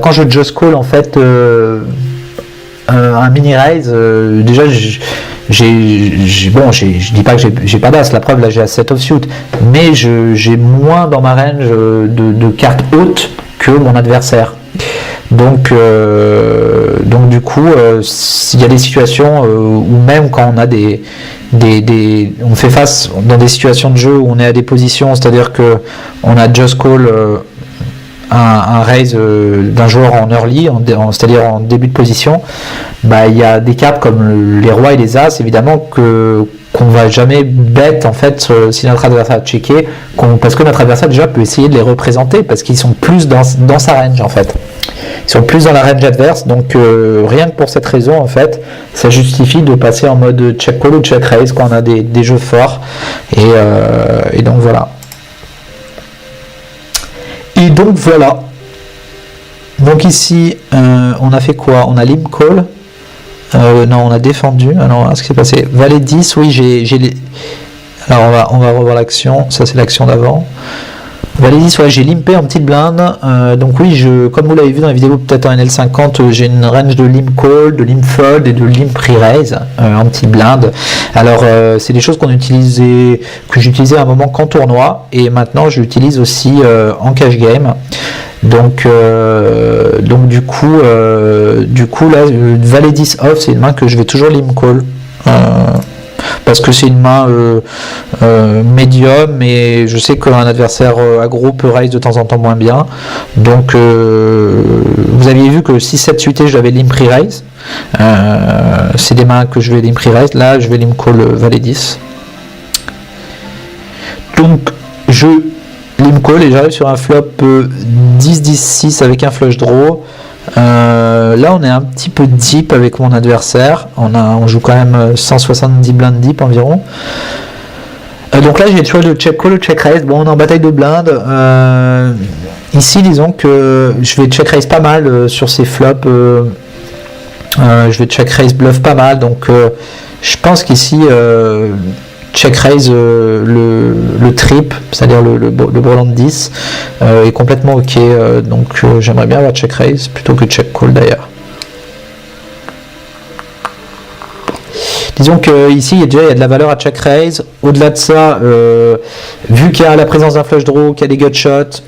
quand je just call en fait un mini raise, déjà je dis pas que j'ai pas d'as, la preuve là j'ai un set of suit, mais j'ai moins dans ma range de cartes hautes que mon adversaire, donc du coup il y a des situations où même quand on a on fait face dans des situations de jeu où on est à des positions, c'est-à-dire que on a just call un raise d'un joueur en early, c'est-à-dire en début de position, il y a des cartes comme les rois et les as évidemment qu'on va jamais bet en fait si notre adversaire a checké, parce que notre adversaire déjà peut essayer de les représenter parce qu'ils sont plus dans sa range en fait. Ils sont plus dans la range adverse, donc rien que pour cette raison en fait, ça justifie de passer en mode check call ou check raise quand on a des jeux forts, et donc voilà. Et donc voilà. Donc ici, on a fait quoi? On a limp call. Non, on a défendu. Alors, ce qui s'est passé? Valet 10, oui, j'ai les... Alors, on va revoir l'action. Ça, c'est l'action d'avant. Valet 10, ouais, j'ai limpé en petite blinde. Donc oui, comme vous l'avez vu dans la vidéo, peut-être en NL50, j'ai une range de limp call, de limp fold et de limp pre-raise en petite blinde. Alors, c'est des choses que j'utilisais à un moment qu'en tournoi, et maintenant, je l'utilise aussi en cash game. Donc du coup là, Valet 10 off, c'est une main que je vais toujours limp call. Parce que c'est une main médium, et je sais qu'un adversaire aggro peut raise de temps en temps moins bien. Donc vous aviez vu que 6-7 suité, je l'avais limp pre-raise. C'est des mains que je vais limp pre-raise. Là, je vais limp call Valet 10. Donc je limp call et j'arrive sur un flop 10-10-6 avec un flush draw. Là on est un petit peu deep avec mon adversaire, on joue quand même 170 blindes deep environ, donc là j'ai le choix de check call ou check raise. Bon, on est en bataille de blindes, ici disons que je vais check raise pas mal sur ces flops Je vais check raise bluff pas mal, donc je pense qu'ici check raise le trip, c'est-à-dire le brelan de 10 est complètement ok, donc j'aimerais bien avoir check raise plutôt que check call d'ailleurs. Disons qu'ici il y a de la valeur à check raise. Au-delà de ça, vu qu'il y a la présence d'un flush draw, qu'il y a des gut shots,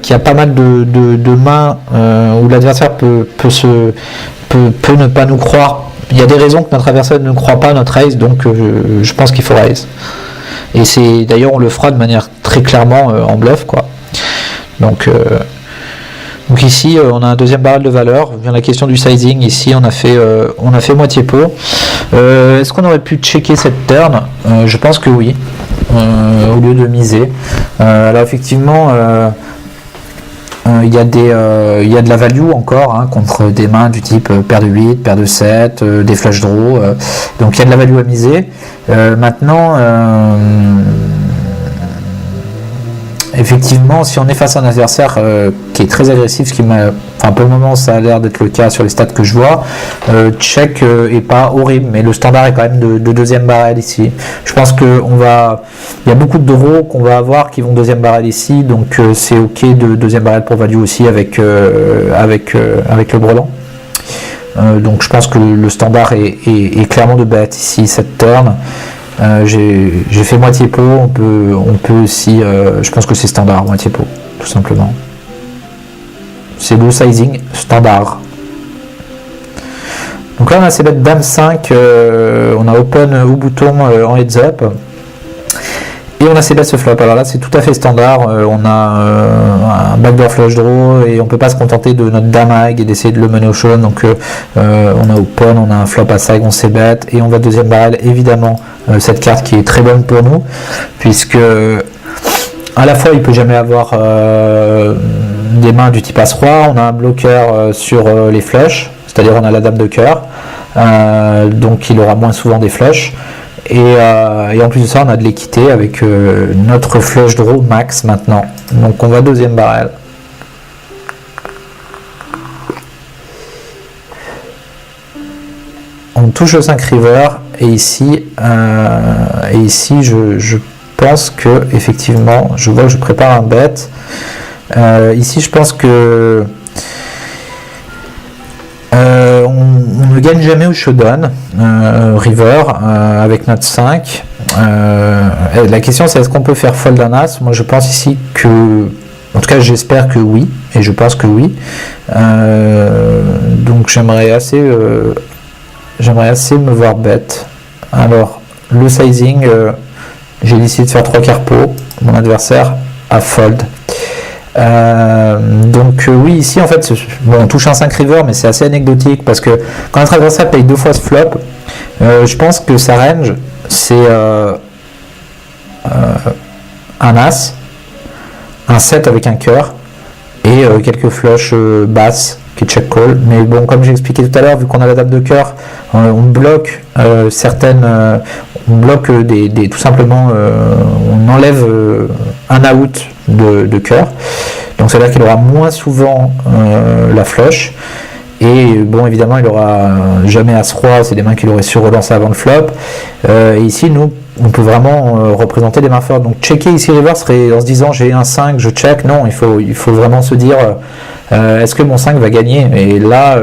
qu'il y a pas mal de mains où l'adversaire peut ne pas nous croire. Il y a des raisons que notre adversaire ne croit pas à notre raise, donc je pense qu'il faut raise. Et c'est d'ailleurs on le fera de manière très clairement en bluff, quoi. Donc ici on a un deuxième barrel de valeur. Vient la question du sizing. Ici on a fait moitié pot. Est-ce qu'on aurait pu checker cette turn? Je pense que oui, au lieu de miser. Alors effectivement il y a de la value encore, hein, contre des mains du type paire de 8, paire de 7, des flush draw, donc il y a de la value à miser. Maintenant effectivement, si on est face à un adversaire qui est très agressif, ce qui pour le moment ça a l'air d'être le cas sur les stats que je vois, check est pas horrible, mais le standard est quand même de deuxième barrel ici. Je pense que il y a beaucoup de draws qu'on va avoir qui vont deuxième barrel ici, donc c'est ok de deuxième barrel pour value aussi avec le brelan. Donc je pense que le standard est clairement de bet ici cette turn. J'ai fait moitié pot, on peut aussi, je pense que c'est standard, moitié pot, tout simplement. C'est low sizing, standard. Donc là on a ces bêtes dame 5, on a open ou bouton en heads up. Et on a ces bêtes ce flop. Alors là c'est tout à fait standard, on a un backdoor flush draw et on peut pas se contenter de notre dame hag et d'essayer de le mener au show. Donc on a open, on a un flop à side, on s'est bête et on va deuxième barrel évidemment cette carte qui est très bonne pour nous puisque à la fois il peut jamais avoir des mains du type as-roi, on a un bloqueur sur les flushs, c'est-à-dire on a la dame de cœur, donc il aura moins souvent des flushs. Et en plus de ça, on a de l'équité avec notre flush draw max maintenant. Donc on va deuxième barrel. On touche au 5 river et ici je pense que effectivement, je vois que je prépare un bet. Ici, je pense que on ne gagne jamais au showdown river avec notre 5. La question c'est est-ce qu'on peut faire fold un as? Moi je pense ici que, en tout cas j'espère que oui, et je pense que oui. Donc j'aimerais assez me voir bet. Alors le sizing, j'ai décidé de faire 3 quarts pot, mon adversaire a fold. Donc oui, ici en fait on touche un 5 river, mais c'est assez anecdotique parce que quand notre adversaire paye 2 fois ce flop, je pense que sa range c'est un as, un 7 avec un cœur et quelques flushs basses qui check call. Mais bon, comme j'ai expliqué tout à l'heure, vu qu'on a la dame de cœur, on bloque on bloque tout simplement on enlève un out de cœur, donc ça veut dire qu'il aura moins souvent la flush, et bon évidemment il aura jamais as-roi, c'est des mains qu'il aurait su relancer avant le flop, et ici nous on peut vraiment représenter des mains fortes. Donc checker ici river serait en se disant j'ai un 5, je check. Non, il faut vraiment se dire est-ce que mon 5 va gagner, et là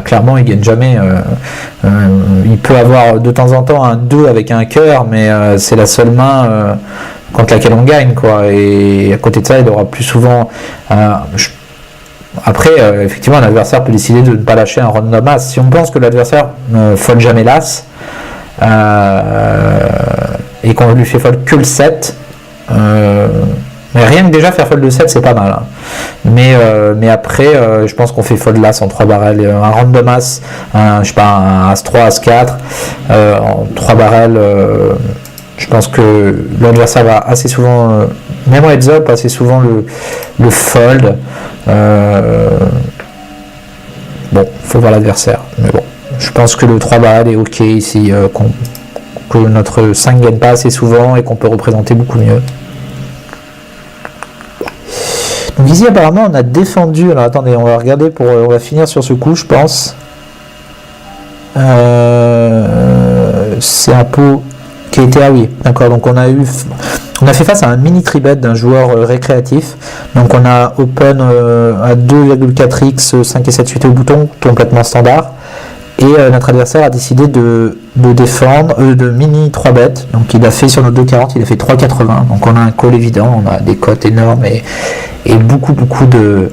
clairement il gagne jamais. Il peut avoir de temps en temps un 2 avec un cœur, mais c'est la seule main contre laquelle on gagne, quoi. Et à côté de ça il aura plus souvent après effectivement l'adversaire peut décider de ne pas lâcher un random as. Si on pense que l'adversaire ne fold jamais l'as et qu'on lui fait fold que le 7, mais rien que déjà faire fold de 7 c'est pas mal, hein. Mais après je pense qu'on fait fold l'as en 3 barrels, un random as, un as 3, as 4 en 3 barrels. Je pense que l'adversaire va assez souvent, même en heads up, assez souvent le fold. Bon, faut voir l'adversaire, mais bon, je pense que le 3 barrels est ok ici, que notre 5 gagne pas assez souvent et qu'on peut représenter beaucoup mieux. Donc ici apparemment on a défendu. Alors attendez, on va regarder on va finir sur ce coup, je pense. c'est un pot qui a été, ah oui, d'accord, donc on a fait face à un mini tribet d'un joueur récréatif. Donc on a open à 2,4x 5 et 7 suités au bouton, complètement standard. Et notre adversaire a décidé de défendre, de mini 3 bêtes. Donc il a fait sur notre 2,40, il a fait 3,80. Donc on a un call évident, on a des cotes énormes et beaucoup de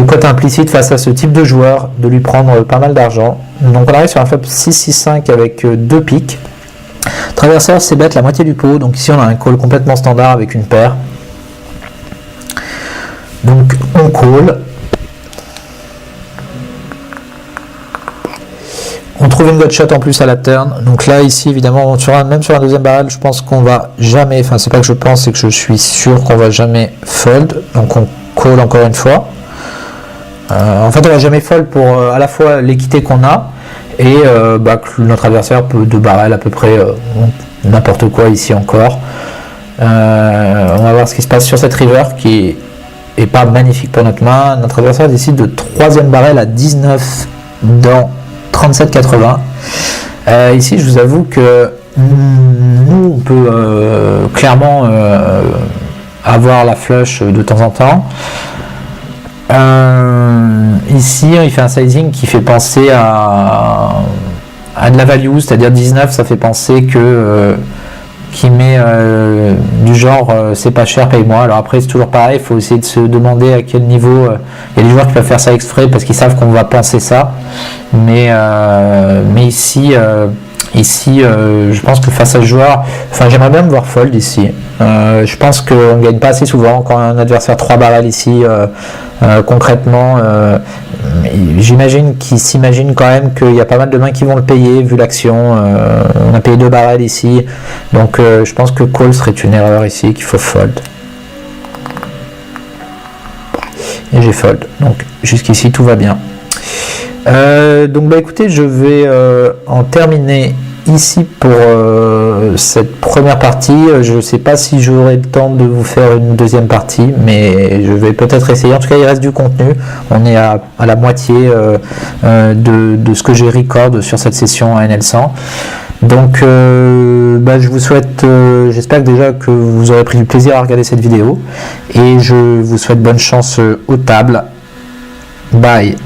cotes implicites face à ce type de joueur, de lui prendre pas mal d'argent. Donc on arrive sur un flop 6-6-5 avec 2 piques. Notre adversaire c'est bête la moitié du pot, donc ici on a un call complètement standard avec une paire. Donc on call. On trouve une gut shot en plus à la turn. Donc là, ici, évidemment, même sur un deuxième barrel, je pense qu'on va jamais, enfin, c'est pas que je pense, c'est que je suis sûr qu'on va jamais fold. Donc on call encore une fois. En fait, on va jamais fold pour à la fois l'équité qu'on a et que notre adversaire peut 2 barrels à peu près, n'importe quoi ici encore. On va voir ce qui se passe sur cette river qui est pas magnifique pour notre main. Notre adversaire décide de 3e barrel à 19 dans 37,80. Ici, je vous avoue que nous, on peut clairement avoir la flush de temps en temps. Ici, il fait un sizing qui fait penser à de la value, c'est-à-dire 19, ça fait penser que qui met du genre c'est pas cher, paye-moi. Alors après c'est toujours pareil, il faut essayer de se demander à quel niveau il y a des joueurs qui peuvent faire ça exprès parce qu'ils savent qu'on va penser ça, mais ici je pense que face à ce joueur, enfin j'aimerais bien me voir fold ici. Je pense qu'on ne gagne pas assez souvent quand un adversaire 3 barrels ici. Concrètement, j'imagine qu'il s'imagine quand même qu'il y a pas mal de mains qui vont le payer vu l'action. On a payé 2 barrels ici, donc je pense que call serait une erreur ici, qu'il faut fold. Et j'ai fold, donc jusqu'ici tout va bien. Donc écoutez, je vais en terminer ici pour cette première partie. Je ne sais pas si j'aurai le temps de vous faire une deuxième partie, mais je vais peut-être essayer. En tout cas, il reste du contenu. On est à la moitié de ce que j'ai record sur cette session à NL100. Donc je vous souhaite, j'espère déjà que vous aurez pris du plaisir à regarder cette vidéo et je vous souhaite bonne chance aux tables. Bye.